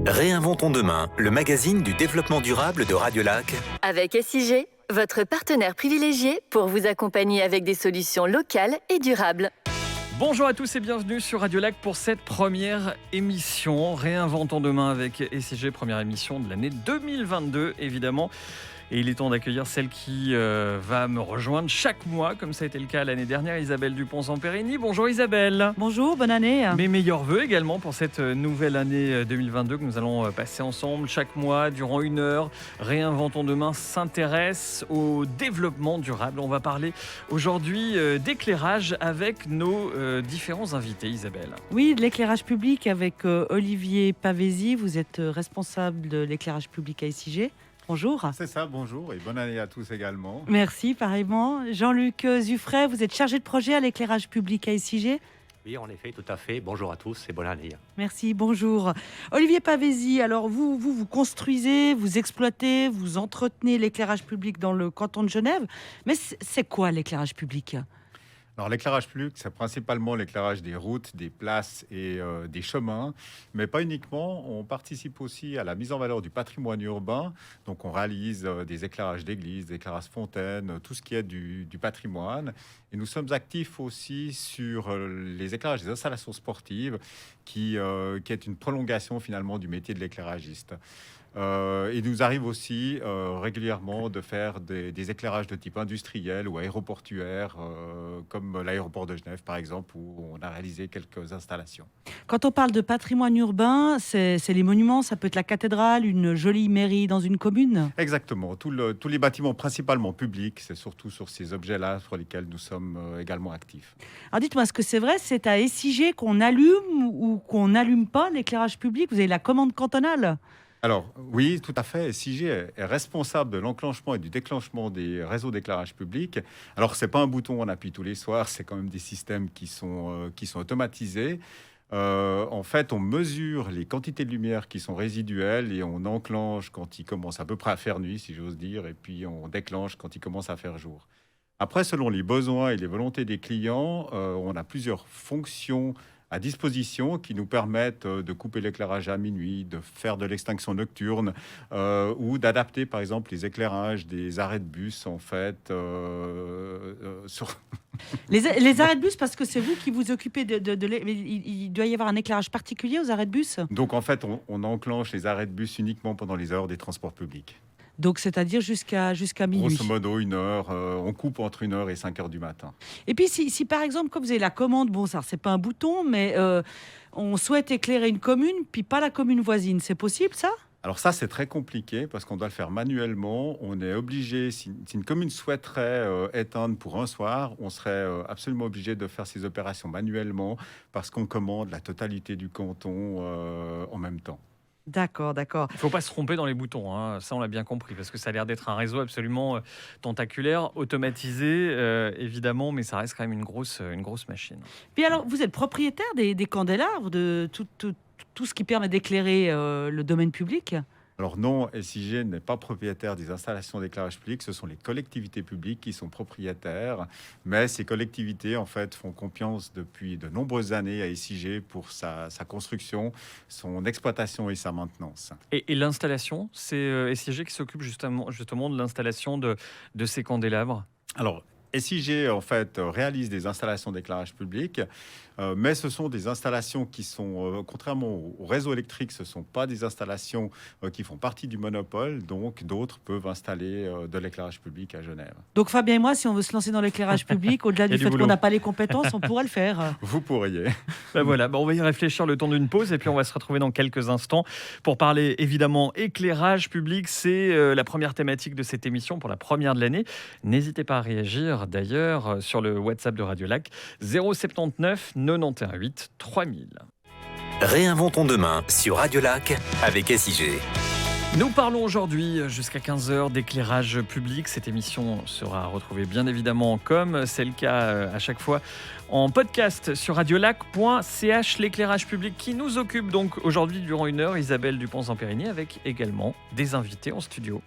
Réinventons demain, le magazine du développement durable de Radiolac. Avec SIG, votre partenaire privilégié pour vous accompagner avec des solutions locales et durables. Bonjour à tous et bienvenue sur Radiolac pour cette première émission. Réinventons demain avec SIG, première émission de l'année 2022 évidemment. Et il est temps d'accueillir celle qui va me rejoindre chaque mois, comme ça a été le cas l'année dernière, Isabelle Dupont-Zamperini. Bonjour Isabelle. Bonjour, bonne année. Mes meilleurs vœux également pour cette nouvelle année 2022 que nous allons passer ensemble chaque mois durant 1 heure. Réinventons demain s'intéresse au développement durable. On va parler aujourd'hui d'éclairage avec nos différents invités, Isabelle. Oui, de l'éclairage public avec Olivier Pavesi. Vous êtes responsable de l'éclairage public à SIG. Bonjour. C'est ça, bonjour et bonne année à tous également. Merci, pareillement. Jean-Luc Zuffray, vous êtes chargé de projet à l'éclairage public à SIG. Oui, en effet, tout à fait. Bonjour à tous et bonne année. Merci, bonjour. Olivier Pavesi, alors vous construisez, vous exploitez, vous entretenez l'éclairage public dans le canton de Genève. Mais c'est quoi l'éclairage public ? Alors l'éclairage public, c'est principalement l'éclairage des routes, des places et des chemins, mais pas uniquement. On participe aussi à la mise en valeur du patrimoine urbain. Donc on réalise des éclairages d'églises, des éclairages fontaines, tout ce qui est du patrimoine. Et nous sommes actifs aussi sur les éclairages des installations sportives, qui est une prolongation finalement du métier de l'éclairagiste. Il nous arrive aussi régulièrement de faire des éclairages de type industriel ou aéroportuaire, comme l'aéroport de Genève par exemple, où on a réalisé quelques installations. Quand on parle de patrimoine urbain, c'est les monuments, ça peut être la cathédrale, une jolie mairie dans une commune. Exactement, tous les bâtiments principalement publics, c'est surtout sur ces objets-là sur lesquels nous sommes également actifs. Alors dites-moi, est-ce que c'est vrai, c'est à SIG qu'on allume ou qu'on n'allume pas l'éclairage public ? Vous avez la commande cantonale ? Alors oui, tout à fait. SIG est responsable de l'enclenchement et du déclenchement des réseaux d'éclairage public. Alors c'est pas un bouton on appuie tous les soirs, c'est quand même des systèmes qui sont automatisés. En fait, on mesure les quantités de lumière qui sont résiduelles et on enclenche quand il commence à peu près à faire nuit, si j'ose dire, et puis on déclenche quand il commence à faire jour. Après, selon les besoins et les volontés des clients, on a plusieurs fonctions à disposition qui nous permettent de couper l'éclairage à minuit, de faire de l'extinction nocturne ou d'adapter par exemple les éclairages des arrêts de bus en fait sur... Les arrêts de bus, parce que c'est vous qui vous occupez il doit y avoir un éclairage particulier aux arrêts de bus ? Donc en fait on enclenche les arrêts de bus uniquement pendant les heures des transports publics. Donc, c'est-à-dire jusqu'à minuit. Grosso modo, 1 heure. On coupe entre 1 heure et 5 heures du matin. Et puis, si par exemple, comme vous avez la commande, bon, ça, c'est pas un bouton, mais on souhaite éclairer une commune, puis pas la commune voisine, c'est possible, ça ? Alors ça, c'est très compliqué parce qu'on doit le faire manuellement. On est obligé, si une commune souhaiterait éteindre pour un soir, on serait absolument obligé de faire ces opérations manuellement parce qu'on commande la totalité du canton en même temps. D'accord. Il ne faut pas se tromper dans les boutons, hein. Ça on l'a bien compris, parce que ça a l'air d'être un réseau absolument tentaculaire, automatisé, évidemment, mais ça reste quand même une grosse machine. Puis alors, vous êtes propriétaire des candélabres, de tout ce qui permet d'éclairer le domaine public ? Alors non, SIG n'est pas propriétaire des installations d'éclairage public, ce sont les collectivités publiques qui sont propriétaires, mais ces collectivités en fait font confiance depuis de nombreuses années à SIG pour sa construction, son exploitation et sa maintenance. Et l'installation, c'est SIG qui s'occupe justement de l'installation de ces candélabres ? Alors, SIG en fait réalise des installations d'éclairage public, mais ce sont des installations qui sont, contrairement au réseau électrique, ce ne sont pas des installations qui font partie du monopole, donc d'autres peuvent installer de l'éclairage public à Genève. Donc Fabien et moi, si on veut se lancer dans l'éclairage public, au-delà du fait qu'on n'a pas les compétences, on pourra le faire. Vous pourriez. Voilà, on va y réfléchir le temps d'une pause et puis on va se retrouver dans quelques instants pour parler évidemment éclairage public. C'est la première thématique de cette émission pour la première de l'année. N'hésitez pas à réagir d'ailleurs sur le WhatsApp de Radiolac 079 91 8 3000. Réinventons demain sur Radiolac avec SIG. Nous parlons aujourd'hui jusqu'à 15h d'éclairage public. Cette émission sera retrouvée bien évidemment, comme c'est le cas à chaque fois, en podcast sur radiolac.ch. L'éclairage public qui nous occupe donc aujourd'hui durant 1 heure, Isabelle Dupont-Zamperini, avec également des invités en studio.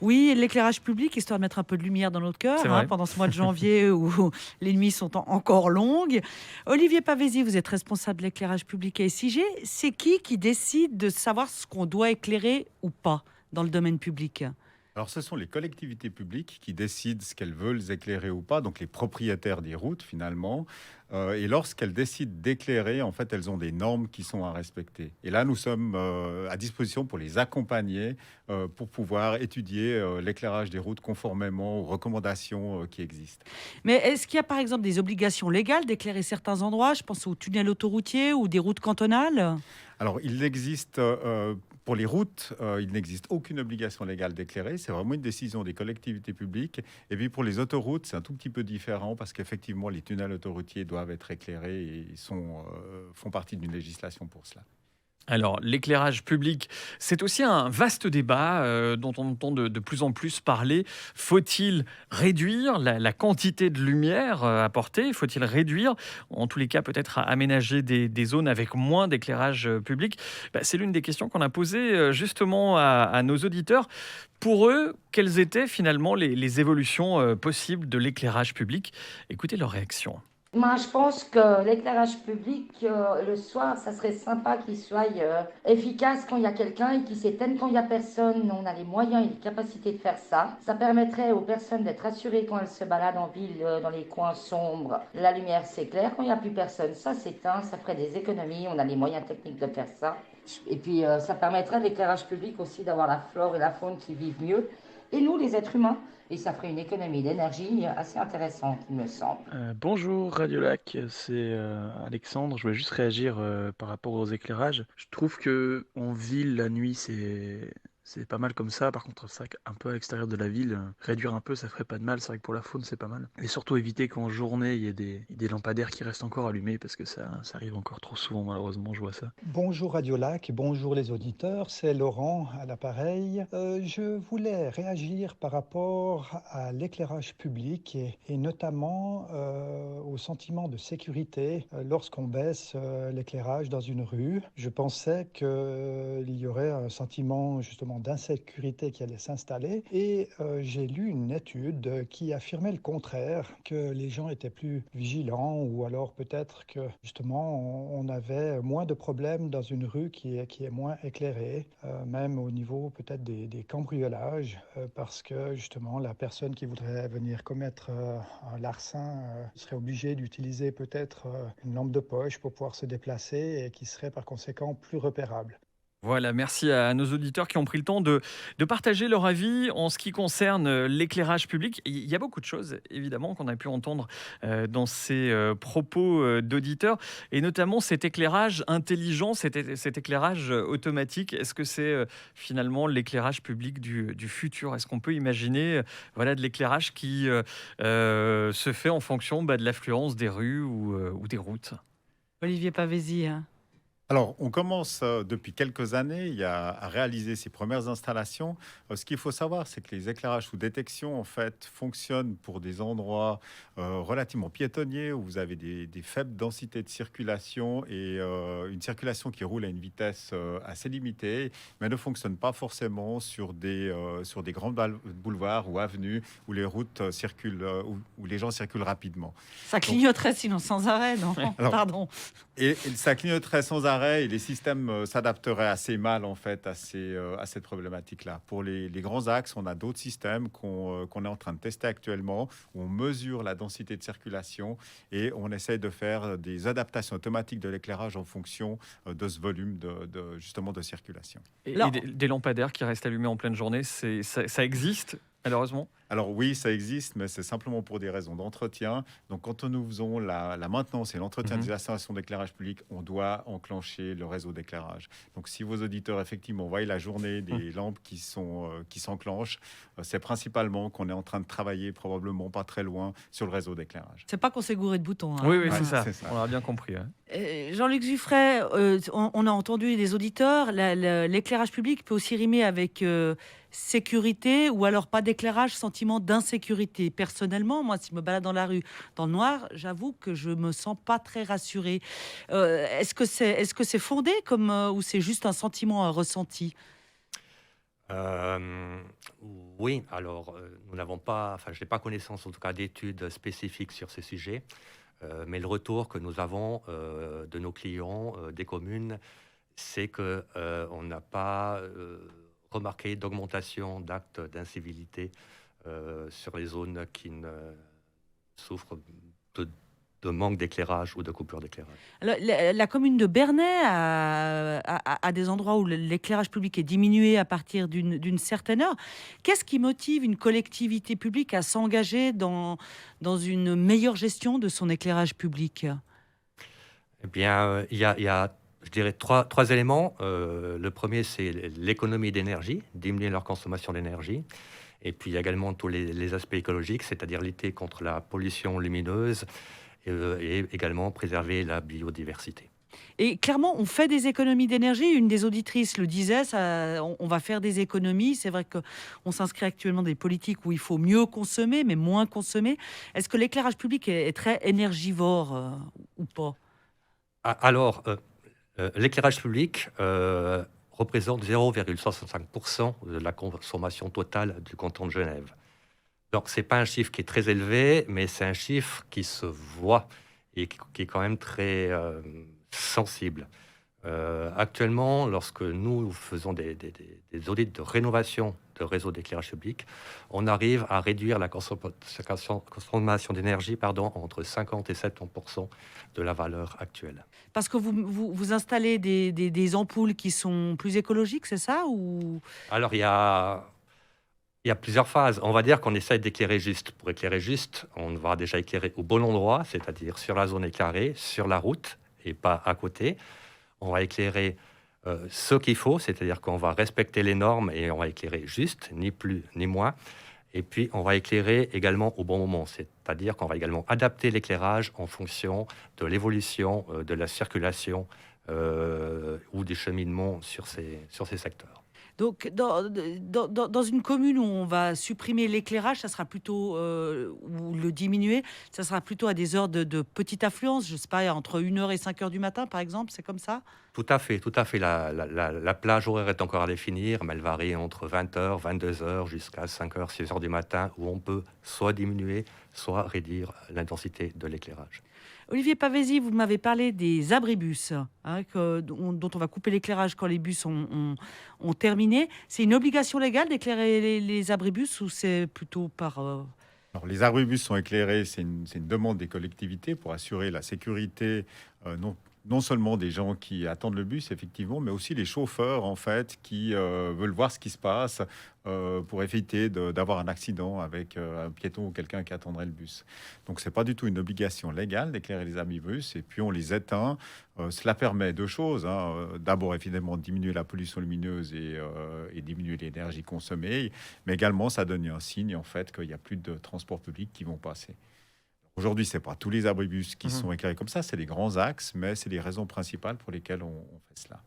Oui, l'éclairage public, histoire de mettre un peu de lumière dans notre cœur, C'est vrai. pendant ce mois de janvier où les nuits sont encore longues. Olivier Pavesi, vous êtes responsable de l'éclairage public à SIG. C'est qui décide de savoir ce qu'on doit éclairer ou pas dans le domaine public? Alors, ce sont les collectivités publiques qui décident ce qu'elles veulent éclairer ou pas, donc les propriétaires des routes finalement. Et lorsqu'elles décident d'éclairer, en fait, elles ont des normes qui sont à respecter. Et là, nous sommes à disposition pour les accompagner, pour pouvoir étudier l'éclairage des routes conformément aux recommandations qui existent. Mais est-ce qu'il y a par exemple des obligations légales d'éclairer certains endroits? Je pense aux tunnels autoroutiers ou des routes cantonales. Alors, il existe, pour les routes, il n'existe aucune obligation légale d'éclairer. C'est vraiment une décision des collectivités publiques. Et puis, pour les autoroutes, c'est un tout petit peu différent parce qu'effectivement, les tunnels autoroutiers doivent être éclairés et font partie d'une législation pour cela. Alors, l'éclairage public, c'est aussi un vaste débat dont on entend de plus en plus parler. Faut-il réduire la quantité de lumière apportée? Faut-il réduire, en tous les cas, peut-être aménager des zones avec moins d'éclairage public? C'est l'une des questions qu'on a posées justement à nos auditeurs. Pour eux, quelles étaient finalement les évolutions possibles de l'éclairage public? Écoutez leur réaction. Moi, je pense que l'éclairage public, le soir, ça serait sympa qu'il soit efficace quand il y a quelqu'un et qu'il s'éteigne quand il n'y a personne. On a les moyens et les capacités de faire ça. Ça permettrait aux personnes d'être assurées quand elles se baladent en ville, dans les coins sombres. La lumière s'éclaire. Quand il n'y a plus personne, ça s'éteint. Ça ferait des économies. On a les moyens techniques de faire ça. Et puis, ça permettrait à l'éclairage public aussi d'avoir la flore et la faune qui vivent mieux. Et nous, les êtres humains. Et ça ferait une économie d'énergie assez intéressante, il me semble. Bonjour Radio Lac, c'est Alexandre. Je voulais juste réagir par rapport aux éclairages. Je trouve que en ville, la nuit, c'est pas mal comme ça. Par contre, c'est vrai qu'un peu à l'extérieur de la ville, réduire un peu, ça ferait pas de mal. C'est vrai que pour la faune, c'est pas mal. Et surtout éviter qu'en journée, il y ait des lampadaires qui restent encore allumés parce que ça arrive encore trop souvent, malheureusement, je vois ça. Bonjour Radio Lac, bonjour les auditeurs, c'est Laurent à l'appareil. Je voulais réagir par rapport à l'éclairage public et notamment au sentiment de sécurité lorsqu'on baisse l'éclairage dans une rue. Je pensais qu'il y aurait un sentiment justement d'insécurité qui allait s'installer et j'ai lu une étude qui affirmait le contraire, que les gens étaient plus vigilants ou alors peut-être que justement on avait moins de problèmes dans une rue qui est moins éclairée, même au niveau peut-être des cambriolages, parce que justement la personne qui voudrait venir commettre un larcin serait obligée d'utiliser peut-être une lampe de poche pour pouvoir se déplacer et qui serait par conséquent plus repérable. Voilà, merci à nos auditeurs qui ont pris le temps de partager leur avis en ce qui concerne l'éclairage public. Il y a beaucoup de choses, évidemment, qu'on a pu entendre dans ces propos d'auditeurs, et notamment cet éclairage intelligent, cet éclairage automatique. Est-ce que c'est finalement l'éclairage public du futur? Est-ce qu'on peut imaginer de l'éclairage qui se fait en fonction de l'affluence des rues ou des routes? Olivier Pavesi. Alors, on commence depuis quelques années à réaliser ces premières installations. Ce qu'il faut savoir, c'est que les éclairages sous détection, en fait, fonctionnent pour des endroits relativement piétonniers où vous avez des faibles densités de circulation et une circulation qui roule à une vitesse assez limitée, mais ne fonctionne pas forcément sur des grands boulevards ou avenues où les routes circulent, où les gens circulent rapidement. Ça clignoterait sinon sans arrêt, non? Alors, Pardon. Et ça clignoterait sans arrêt et les systèmes s'adapteraient assez mal en fait à cette problématique-là. Pour les grands axes, on a d'autres systèmes qu'on est en train de tester actuellement où on mesure la densité de circulation et on essaye de faire des adaptations automatiques de l'éclairage en fonction de ce volume justement de circulation. Et des lampadaires qui restent allumés en pleine journée, ça existe malheureusement? Alors oui, ça existe, mais c'est simplement pour des raisons d'entretien. Donc quand nous faisons la maintenance et l'entretien des installations d'éclairage public, on doit enclencher le réseau d'éclairage. Donc si vos auditeurs effectivement voient la journée des lampes qui s'enclenchent, c'est principalement qu'on est en train de travailler probablement pas très loin sur le réseau d'éclairage. C'est pas qu'on s'est gouré de boutons. Oui, c'est ça. On a bien compris. Jean-Luc Giffray, on a entendu les auditeurs, l'éclairage public peut aussi rimer avec sécurité ou alors pas d'éclairage, sentiment d'insécurité. Personnellement, moi, si je me balade dans la rue dans le noir, j'avoue que je me sens pas très rassurée. Est-ce que c'est fondé ou c'est juste un sentiment, un ressenti? Euh, oui, alors nous n'avons pas, enfin je n'ai pas connaissance en tout cas d'études spécifiques sur ces sujets, mais le retour que nous avons de nos clients, des communes, c'est que on n'a pas remarqué d'augmentation d'actes d'incivilité sur les zones qui ne souffrent de, de manque d'éclairage ou de coupure d'éclairage. Alors, la commune de Bernay a des endroits où l'éclairage public est diminué à partir d'une certaine heure. Qu'est-ce qui motive une collectivité publique à s'engager dans une meilleure gestion de son éclairage public? Eh bien, il y a, je dirais, trois éléments. Le premier, c'est l'économie d'énergie, diminuer leur consommation d'énergie. Et puis, il y a également tous les aspects écologiques, c'est-à-dire lutter contre la pollution lumineuse et également préserver la biodiversité. Et clairement, on fait des économies d'énergie. Une des auditrices le disait, on va faire des économies. C'est vrai qu'on s'inscrit actuellement dans des politiques où il faut mieux consommer, mais moins consommer. Est-ce que l'éclairage public est très énergivore ou pas? Alors, l'éclairage public représente 0,65% de la consommation totale du canton de Genève. Donc, ce n'est pas un chiffre qui est très élevé, mais c'est un chiffre qui se voit et qui est quand même très sensible. Actuellement, lorsque nous faisons des audits de rénovation de réseaux d'éclairage public, on arrive à réduire la consommation d'énergie entre 50 et 70% de la valeur actuelle. Parce que vous installez des ampoules qui sont plus écologiques, c'est ça ou... Alors, il y a plusieurs phases. On va dire qu'on essaie d'éclairer juste. Pour éclairer juste, on va déjà éclairer au bon endroit, c'est-à-dire sur la zone éclairée, sur la route et pas à côté. On va éclairer ce qu'il faut, c'est-à-dire qu'on va respecter les normes et on va éclairer juste, ni plus ni moins. Et puis, on va éclairer également au bon moment, c'est-à-dire qu'on va également adapter l'éclairage en fonction de l'évolution de la circulation ou des cheminements sur ces secteurs. Donc, dans une commune où on va supprimer l'éclairage, ça sera plutôt, ou le diminuer, ça sera plutôt à des heures de petite affluence, je ne sais pas, entre 1h et 5h du matin, par exemple, c'est comme ça? Tout à fait, tout à fait. La plage horaire est encore à définir, mais elle varie entre 20h, 22h jusqu'à 5h, 6h du matin, où on peut soit diminuer, soit réduire l'intensité de l'éclairage. Olivier Pavesi, vous m'avez parlé des abribus, dont on va couper l'éclairage quand les bus ont terminé. C'est une obligation légale d'éclairer les abribus ou c'est plutôt par... Alors, les abribus sont éclairés, c'est une demande des collectivités pour assurer la sécurité, non seulement des gens qui attendent le bus, effectivement, mais aussi les chauffeurs, en fait, qui veulent voir ce qui se passe pour éviter d'avoir un accident avec un piéton ou quelqu'un qui attendrait le bus. Donc, c'est pas du tout une obligation légale d'éclairer les abribus, et puis on les éteint. Cela permet deux choses. D'abord, évidemment, diminuer la pollution lumineuse et diminuer l'énergie consommée, mais également, ça donne un signe, en fait, qu'il n'y a plus de transports publics qui vont passer. Aujourd'hui, ce n'est pas tous les abribus qui sont éclairés comme ça, c'est les grands axes, mais c'est les raisons principales pour lesquelles on fait cela.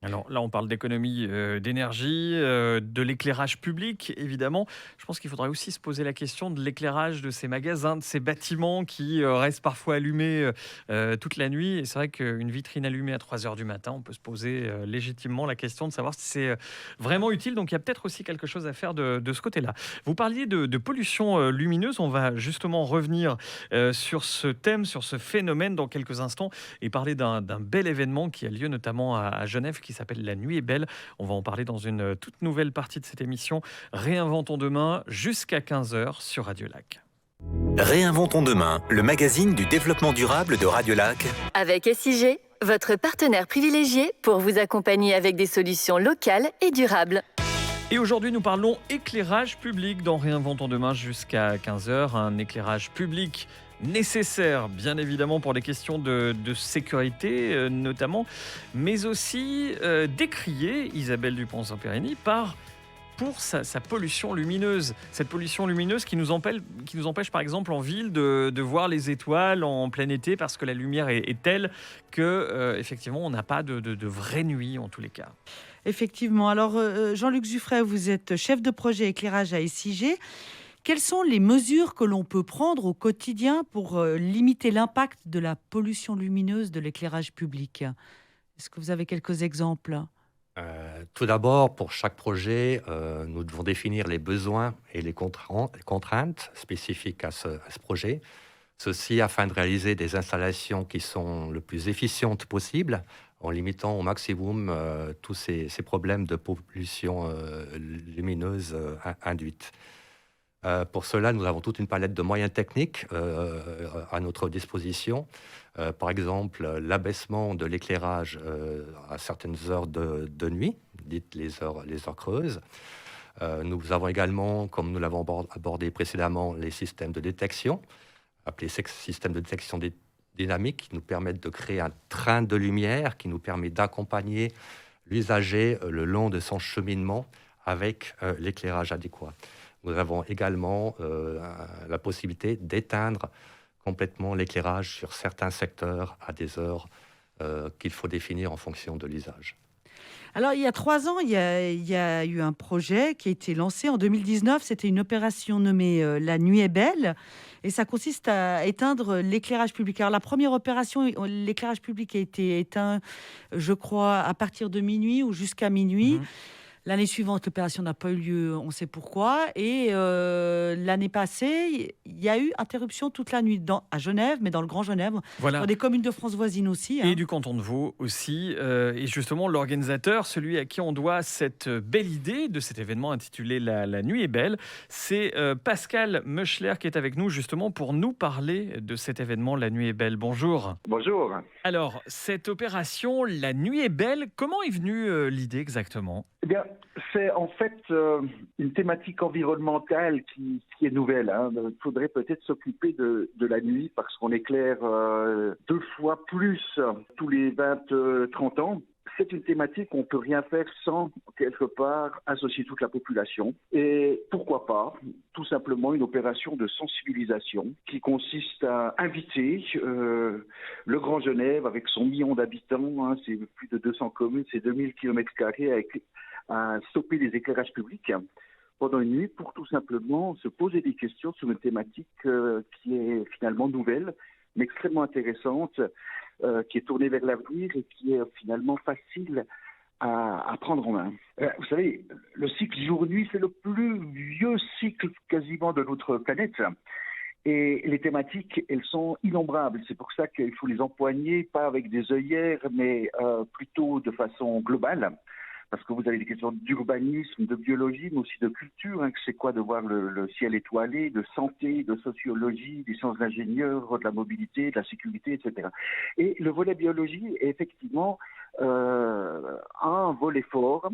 Alors là, on parle d'économie d'énergie, de l'éclairage public, évidemment. Je pense qu'il faudrait aussi se poser la question de l'éclairage de ces magasins, de ces bâtiments qui restent parfois allumés toute la nuit. Et c'est vrai qu'une vitrine allumée à 3h du matin, on peut se poser légitimement la question de savoir si c'est vraiment utile. Donc il y a peut-être aussi quelque chose à faire de ce côté-là. Vous parliez de pollution lumineuse. On va justement revenir sur ce thème, sur ce phénomène dans quelques instants et parler d'un bel événement qui a lieu notamment à Genève, qui s'appelle La Nuit est belle. On va en parler dans une toute nouvelle partie de cette émission. Réinventons demain jusqu'à 15h sur Radio Lac. Réinventons demain, le magazine du développement durable de Radio Lac. Avec SIG, votre partenaire privilégié pour vous accompagner avec des solutions locales et durables. Et aujourd'hui, nous parlons éclairage public dans Réinventons demain jusqu'à 15h. Un éclairage public nécessaire, bien évidemment, pour les questions de sécurité notamment, mais aussi décrié, Isabelle Dupont-Zamperini, pour sa pollution lumineuse. Cette pollution lumineuse qui nous empêche, par exemple, en ville, de voir les étoiles en plein été parce que la lumière est telle que, effectivement, on n'a pas de vraie nuit, en tous les cas. Effectivement. Alors, Jean-Luc Zuffray, vous êtes chef de projet éclairage à SIG. Quelles sont les mesures que l'on peut prendre au quotidien pour limiter l'impact de la pollution lumineuse de l'éclairage public? Est-ce que vous avez quelques exemples? Tout d'abord, pour chaque projet, nous devons définir les besoins et les contraintes spécifiques à ce projet. Ceci afin de réaliser des installations qui sont le plus efficientes possible, en limitant au maximum tous ces problèmes de pollution lumineuse induite. Pour cela, nous avons toute une palette de moyens techniques à notre disposition. Par exemple, l'abaissement de l'éclairage à certaines heures de nuit, dites les heures creuses. Nous avons également, comme nous l'avons abordé précédemment, les systèmes de détection, appelés systèmes de détection dynamique, qui nous permettent de créer un train de lumière qui nous permet d'accompagner l'usager le long de son cheminement avec l'éclairage adéquat. Nous avons également la possibilité d'éteindre complètement l'éclairage sur certains secteurs à des heures qu'il faut définir en fonction de l'usage. Alors, il y a 3 ans, il y a eu un projet qui a été lancé en 2019. C'était une opération nommée La Nuit est belle. Et ça consiste à éteindre l'éclairage public. Alors, la première opération, l'éclairage public a été éteint, je crois, à partir de minuit ou jusqu'à minuit. Mhm. L'année suivante, l'opération n'a pas eu lieu, on sait pourquoi. Et l'année passée, il y a eu interruption toute la nuit à Genève, mais dans le Grand Genève, Voilà. dans des communes de France voisines aussi. Et du canton de Vaud aussi. Et justement, l'organisateur, celui à qui on doit cette belle idée de cet événement intitulé La Nuit est belle, c'est Pascal Meuchler qui est avec nous justement pour nous parler de cet événement La Nuit est belle. Bonjour. Bonjour. Alors, cette opération La Nuit est belle, comment est venue l'idée exactement ? Eh bien, c'est en fait une thématique environnementale qui est nouvelle. Il faudrait peut-être s'occuper de la nuit parce qu'on éclaire 2 fois plus tous les 20-30 ans. C'est une thématique qu'on ne peut rien faire sans, quelque part, associer toute la population. Et pourquoi pas, tout simplement, une opération de sensibilisation qui consiste à inviter le Grand Genève, avec son million d'habitants, c'est plus de 200 communes, c'est 2000 km², à stopper les éclairages publics pendant une nuit pour tout simplement se poser des questions sur une thématique qui est finalement nouvelle, mais extrêmement intéressante, qui est tournée vers l'avenir et qui est finalement facile à prendre en main. Vous savez, le cycle jour-nuit, c'est le plus vieux cycle quasiment de notre planète. Et les thématiques, elles sont innombrables. C'est pour ça qu'il faut les empoigner, pas avec des œillères, mais plutôt de façon globale. Parce que vous avez des questions d'urbanisme, de biologie, mais aussi de culture. C'est quoi de voir le ciel étoilé, de santé, de sociologie, des sciences d'ingénieur, de la mobilité, de la sécurité, etc. Et le volet biologie est effectivement un volet fort.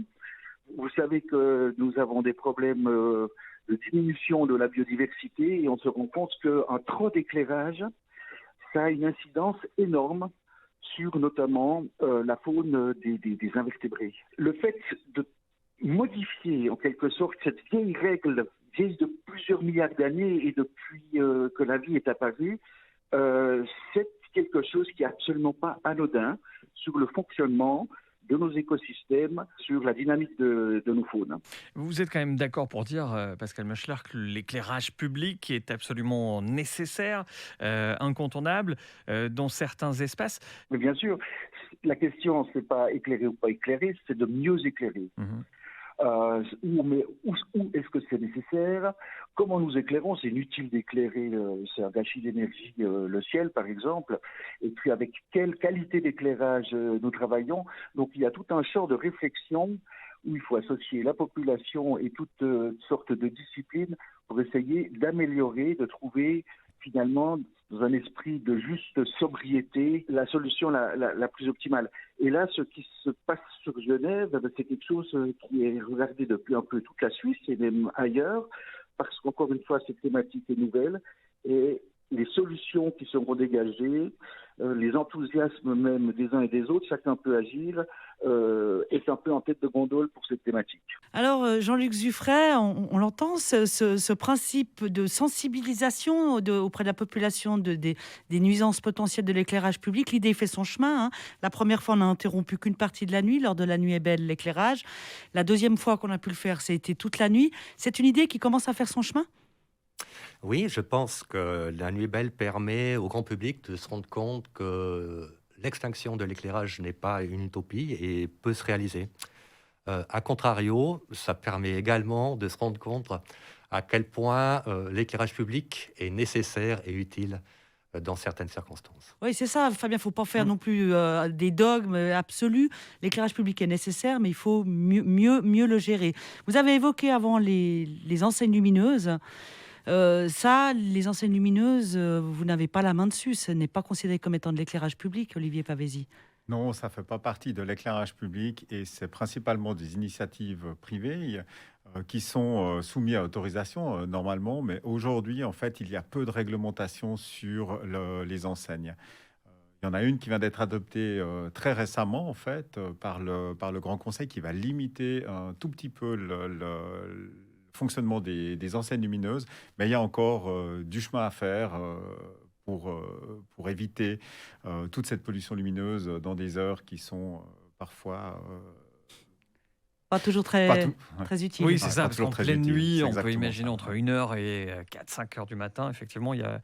Vous savez que nous avons des problèmes de diminution de la biodiversité et on se rend compte qu'un trop d'éclairage, ça a une incidence énorme sur notamment la faune des invertébrés. Le fait de modifier en quelque sorte cette vieille règle, vieille de plusieurs milliards d'années et depuis que la vie est apparue, c'est quelque chose qui n'est absolument pas anodin sur le fonctionnement de nos écosystèmes, sur la dynamique de nos faunes. Vous êtes quand même d'accord pour dire, Pascal Meuchler, que l'éclairage public est absolument nécessaire, incontournable, dans certains espaces. Mais bien sûr, la question, ce n'est pas éclairer ou pas éclairer, c'est de mieux éclairer. Mmh. Où est-ce que c'est nécessaire? Comment nous éclairons? C'est inutile d'éclairer, c'est un gâchis d'énergie, le ciel par exemple. Et puis avec quelle qualité d'éclairage nous travaillons? Donc il y a tout un champ de réflexion où il faut associer la population et toutes sortes de disciplines pour essayer d'améliorer, de trouver finalement, dans un esprit de juste sobriété, la solution la plus optimale. Et là, ce qui se passe sur Genève, c'est quelque chose qui est regardé depuis un peu toute la Suisse et même ailleurs, parce qu'encore une fois, cette thématique est nouvelle et les solutions qui seront dégagées, les enthousiasmes même des uns et des autres, chacun peut agir, est un peu en tête de gondole pour cette thématique. Alors, Jean-Luc Zuffray, on l'entend, ce principe de sensibilisation auprès de la population des nuisances potentielles de l'éclairage public. L'idée fait son chemin. La première fois, on n'a interrompu qu'une partie de la nuit, lors de La Nuit est belle, l'éclairage. La deuxième fois qu'on a pu le faire, c'était toute la nuit. C'est une idée qui commence à faire son chemin ? Oui, je pense que La Nuit est belle permet au grand public de se rendre compte que l'extinction de l'éclairage n'est pas une utopie et peut se réaliser. A contrario, ça permet également de se rendre compte à quel point l'éclairage public est nécessaire et utile dans certaines circonstances. Oui, c'est ça, Fabien, il ne faut pas faire non plus des dogmes absolus. L'éclairage public est nécessaire, mais il faut mieux le gérer. Vous avez évoqué avant les enseignes lumineuses. Les enseignes lumineuses, vous n'avez pas la main dessus. Ce n'est pas considéré comme étant de l'éclairage public, Olivier Pavesi. Non, ça ne fait pas partie de l'éclairage public et c'est principalement des initiatives privées qui sont soumises à autorisation normalement. Mais aujourd'hui, en fait, il y a peu de réglementation sur les enseignes. Il y en a une qui vient d'être adoptée très récemment, en fait, par le Grand Conseil, qui va limiter un tout petit peu le fonctionnement des enseignes lumineuses. Mais il y a encore du chemin à faire pour éviter toute cette pollution lumineuse dans des heures qui sont parfois... pas toujours très utile. Oui, c'est ça, parce qu'en pleine nuit, on peut imaginer ça. entre 1h et 4-5 heures du matin, effectivement, il n'y a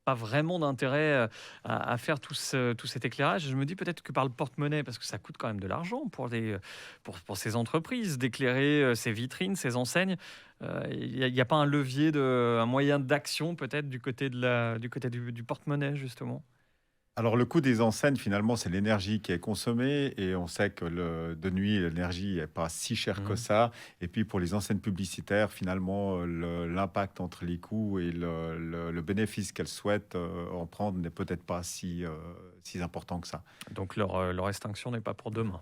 pas vraiment d'intérêt à faire tout cet éclairage. Je me dis peut-être que par le porte-monnaie, parce que ça coûte quand même de l'argent pour ces entreprises, d'éclairer ces vitrines, ces enseignes. Il n'y a pas un levier, un moyen d'action peut-être du côté du porte-monnaie, justement? Alors, le coût des enseignes, finalement, c'est l'énergie qui est consommée et on sait que de nuit, l'énergie n'est pas si chère que ça. Et puis, pour les enseignes publicitaires, finalement, l'impact entre les coûts et le bénéfice qu'elles souhaitent en prendre n'est peut-être pas si important que ça. Donc, leur extinction n'est pas pour demain.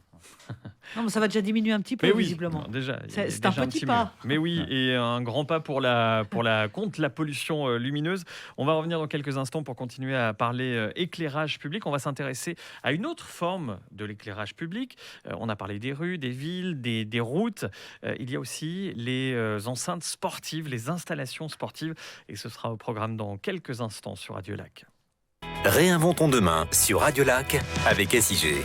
Non, mais ça va déjà diminuer un petit peu, visiblement. Déjà, c'est un petit pas. Mais oui, et un grand pas contre la pollution lumineuse. On va revenir dans quelques instants pour continuer à parler éclairage public. On va s'intéresser à une autre forme de l'éclairage public. On a parlé des rues, des villes, des routes. Il y a aussi les enceintes sportives, les installations sportives. Et ce sera au programme dans quelques instants sur Radio Lac. Réinventons demain sur Radio Lac avec SIG.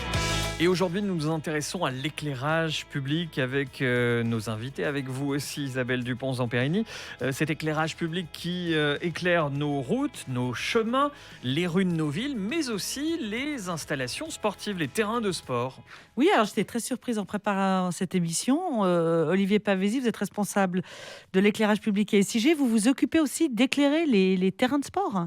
Et aujourd'hui, nous nous intéressons à l'éclairage public avec nos invités, avec vous aussi Isabelle Dupont-Zamperini. Cet éclairage public qui éclaire nos routes, nos chemins, les rues de nos villes, mais aussi les installations sportives, les terrains de sport. Oui, alors j'étais très surprise en préparant cette émission. Olivier Pavesi, vous êtes responsable de l'éclairage public à SIG. Vous vous occupez aussi d'éclairer les terrains de sport ?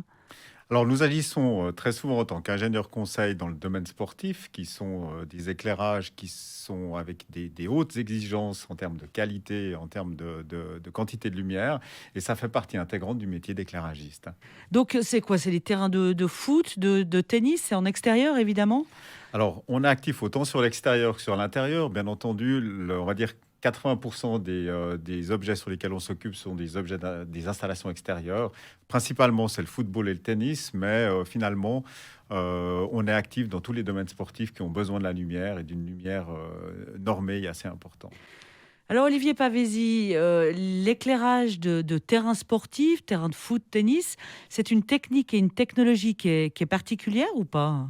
Alors, nous agissons très souvent en tant qu'ingénieurs conseils dans le domaine sportif, qui sont des éclairages qui sont avec des hautes exigences en termes de qualité, en termes de quantité de lumière. Et ça fait partie intégrante du métier d'éclairagiste. Donc, c'est quoi? C'est les terrains de foot, de tennis? C'est en extérieur, évidemment? Alors, on est actif autant sur l'extérieur que sur l'intérieur. Bien entendu, on va dire 80% des objets sur lesquels on s'occupe sont des installations extérieures. Principalement, c'est le football et le tennis, mais finalement, on est actif dans tous les domaines sportifs qui ont besoin de la lumière et d'une lumière normée et assez importante. Alors, Olivier Pavesi, l'éclairage de terrains sportifs, terrains de foot, tennis, c'est une technique et une technologie qui est particulière ou pas ?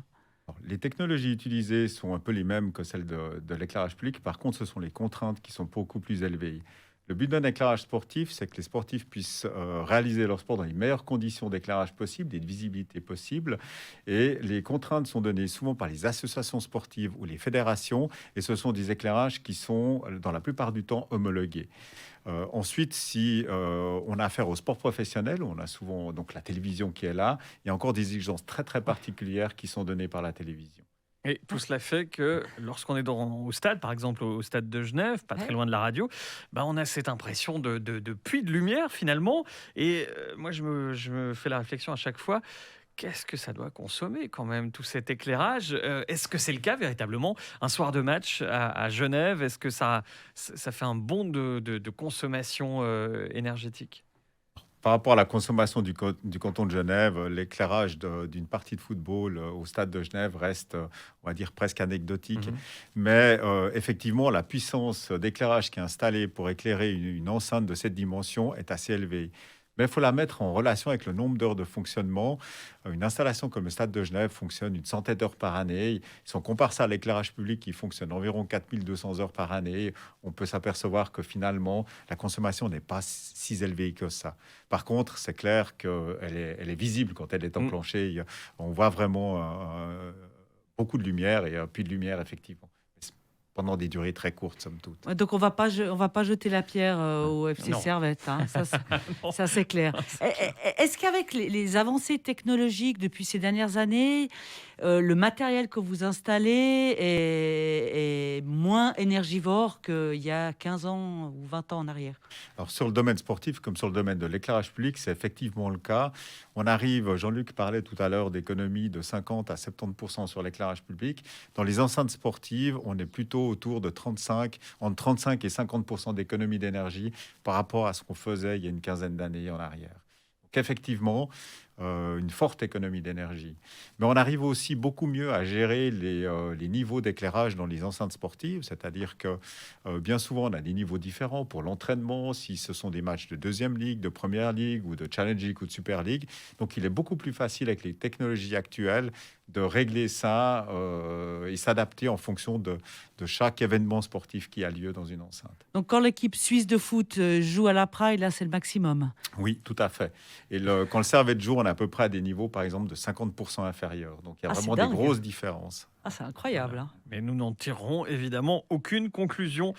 Les technologies utilisées sont un peu les mêmes que celles de l'éclairage public. Par contre, ce sont les contraintes qui sont beaucoup plus élevées. Le but d'un éclairage sportif, c'est que les sportifs puissent réaliser leur sport dans les meilleures conditions d'éclairage possibles et de visibilité possible. Et les contraintes sont données souvent par les associations sportives ou les fédérations. Et ce sont des éclairages qui sont, dans la plupart du temps, homologués. Ensuite, si on a affaire au sport professionnel, on a souvent donc la télévision qui est là. Il y a encore des exigences très très particulières qui sont données par la télévision. Et tout cela fait que lorsqu'on est au stade, par exemple au stade de Genève, pas très loin de la radio, on a cette impression de puits de lumière finalement. Et moi, je me fais la réflexion à chaque fois. Qu'est-ce que ça doit consommer quand même, tout cet éclairage? Est-ce que c'est le cas véritablement? Un soir de match à Genève, est-ce que ça fait un bond de consommation énergétique? Par rapport à la consommation du canton de Genève, l'éclairage d'une partie de football au stade de Genève reste, on va dire, presque anecdotique. Mais effectivement, la puissance d'éclairage qui est installée pour éclairer une enceinte de cette dimension est assez élevée. Mais il faut la mettre en relation avec le nombre d'heures de fonctionnement. Une installation comme le Stade de Genève fonctionne une centaine d'heures par année. Si on compare ça à l'éclairage public qui fonctionne environ 4200 heures par année, on peut s'apercevoir que finalement, la consommation n'est pas si élevée que ça. Par contre, c'est clair qu'elle est visible quand elle est enclenchée. On voit vraiment beaucoup de lumière et un puits de lumière, effectivement. pendant des durées très courtes, somme toute. Ouais, donc on va pas jeter la pierre au FC Non. Servette, hein, Non. ça c'est clair. Est-ce qu'avec les avancées technologiques depuis ces dernières années, le matériel que vous installez est moins énergivore qu'il y a 15 ans ou 20 ans en arrière? Alors sur le domaine sportif, comme sur le domaine de l'éclairage public, c'est effectivement le cas. On arrive, Jean-Luc parlait tout à l'heure d'économies de 50 à 70% sur l'éclairage public. Dans les enceintes sportives, on est plutôt autour de entre 35 et 50% d'économie d'énergie par rapport à ce qu'on faisait il y a une quinzaine d'années en arrière. Donc effectivement, une forte économie d'énergie. Mais on arrive aussi beaucoup mieux à gérer les niveaux d'éclairage dans les enceintes sportives, c'est-à-dire que bien souvent on a des niveaux différents pour l'entraînement, si ce sont des matchs de deuxième ligue, de première ligue ou de Challenge League ou de Super League. Donc il est beaucoup plus facile avec les technologies actuelles de régler ça et s'adapter en fonction de chaque événement sportif qui a lieu dans une enceinte. Donc quand l'équipe suisse de foot joue à la Praille, là c'est le maximum. Oui, tout à fait. Et quand le Servette joue, on est à peu près à des niveaux, par exemple, de 50% inférieurs. Donc il y a vraiment des grosses différences. Ah, c'est incroyable. Hein. Mais nous n'en tirerons évidemment aucune conclusion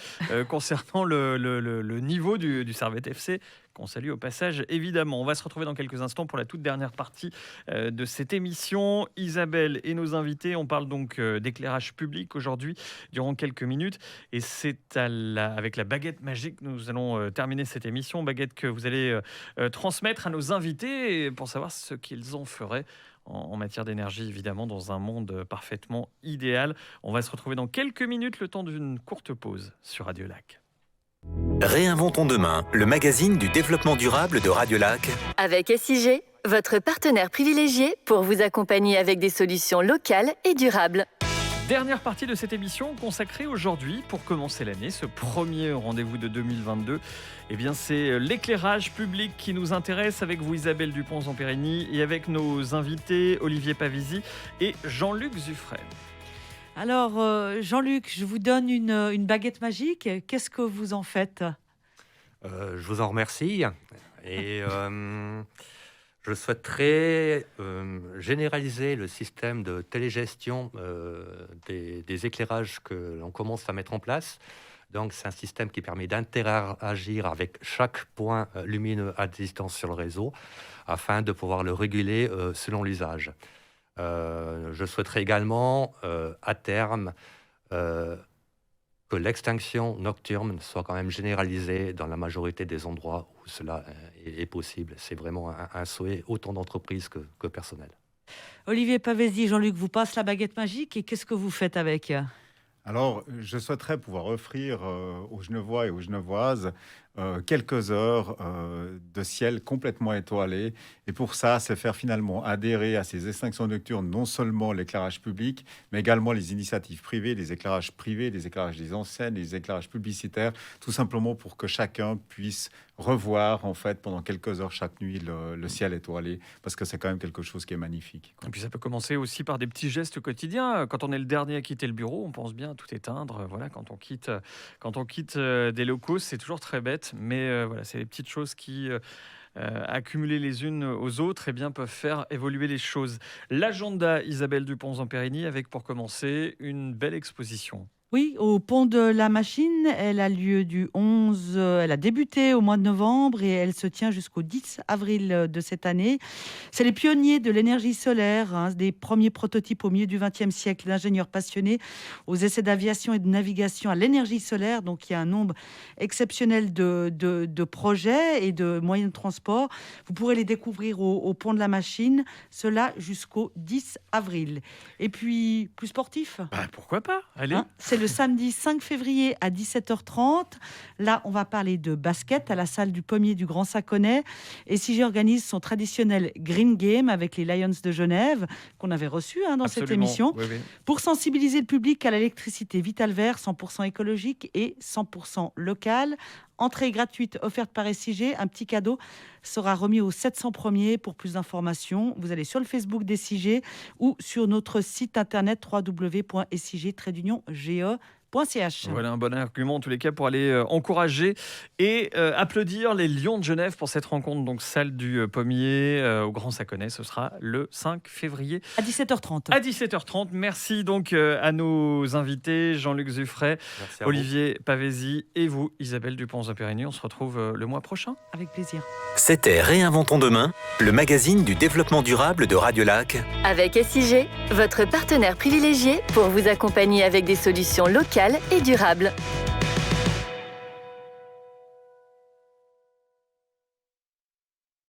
concernant le niveau du Servette FC, qu'on salue au passage évidemment. On va se retrouver dans quelques instants pour la toute dernière partie de cette émission. Isabelle et nos invités, on parle donc d'éclairage public aujourd'hui durant quelques minutes. Et c'est avec la baguette magique que nous allons terminer cette émission. Baguette que vous allez transmettre à nos invités pour savoir ce qu'ils en feraient en matière d'énergie, évidemment, dans un monde parfaitement idéal. On va se retrouver dans quelques minutes, le temps d'une courte pause sur Radio Lac. Réinventons demain, le magazine du développement durable de Radio Lac. Avec SIG, votre partenaire privilégié pour vous accompagner avec des solutions locales et durables. Dernière partie de cette émission consacrée aujourd'hui, pour commencer l'année, ce premier rendez-vous de 2022. Eh bien, c'est l'éclairage public qui nous intéresse avec vous, Isabelle Dupont-Zampérini, et avec nos invités, Olivier Pavisi et Jean-Luc Zuffren. Alors, Jean-Luc, je vous donne une baguette magique. Qu'est-ce que vous en faites? Je vous en remercie. Et je souhaiterais généraliser le système de télégestion des éclairages que l'on commence à mettre en place. Donc, c'est un système qui permet d'interagir avec chaque point lumineux à distance sur le réseau afin de pouvoir le réguler selon l'usage. Je souhaiterais également, à terme, que l'extinction nocturne soit quand même généralisée dans la majorité des endroits où cela est possible. C'est vraiment un souhait autant d'entreprises que personnel. Olivier Pavesi, Jean-Luc vous passe la baguette magique et qu'est-ce que vous faites avec? Alors, je souhaiterais pouvoir offrir aux Genevois et aux Genevoises quelques heures de ciel complètement étoilé. Et pour ça, c'est faire finalement adhérer à ces extinctions nocturnes non seulement l'éclairage public, mais également les initiatives privées, les éclairages privés, les éclairages des enseignes, les éclairages publicitaires, tout simplement pour que chacun puisse revoir en fait pendant quelques heures chaque nuit le ciel étoilé, parce que c'est quand même quelque chose qui est magnifique. Et puis ça peut commencer aussi par des petits gestes quotidiens. Quand on est le dernier à quitter le bureau, on pense bien à tout éteindre. Voilà, quand on quitte des locaux, c'est toujours très bête, mais voilà, c'est les petites choses qui accumulées les unes aux autres, eh bien, peuvent faire évoluer les choses. L'agenda, Isabelle Dupont-Zampérini, avec pour commencer une belle exposition. Oui, au pont de la Machine, elle a lieu du 11, elle a débuté au mois de novembre et elle se tient jusqu'au 10 avril de cette année. C'est les pionniers de l'énergie solaire, des premiers prototypes au milieu du XXe siècle d'ingénieurs passionnés aux essais d'aviation et de navigation à l'énergie solaire. Donc il y a un nombre exceptionnel de projets et de moyens de transport. Vous pourrez les découvrir au pont de la Machine, cela jusqu'au 10 avril. Et puis, plus sportif. Pourquoi pas? Allez. C'est le samedi 5 février à 17h30. Là, on va parler de basket à la salle du Pommier du Grand Saconnet. Et SIG organise son traditionnel Green Game avec les Lions de Genève, qu'on avait reçu dans cette émission, oui. pour sensibiliser le public à l'électricité Vital Vert, 100% écologique et 100% local. Entrée gratuite offerte par SIG. Un petit cadeau sera remis aux 700 premiers. Pour plus d'informations, vous allez sur le Facebook des SIG ou sur notre site internet www.sig-ge.fr. .ch. Voilà un bon argument en tous les cas pour aller encourager et applaudir les Lions de Genève pour cette rencontre, donc salle du Pommier au Grand Saconnet. Ce sera le 5 février à 17h30. À 17h30. Merci donc à nos invités, Jean-Luc Zuffray, Olivier Pavesi et vous, Isabelle Dupont-Zapérini. On se retrouve le mois prochain. Avec plaisir. C'était Réinventons demain, le magazine du développement durable de Radio Lac. Avec SIG, votre partenaire privilégié pour vous accompagner avec des solutions locales et durables.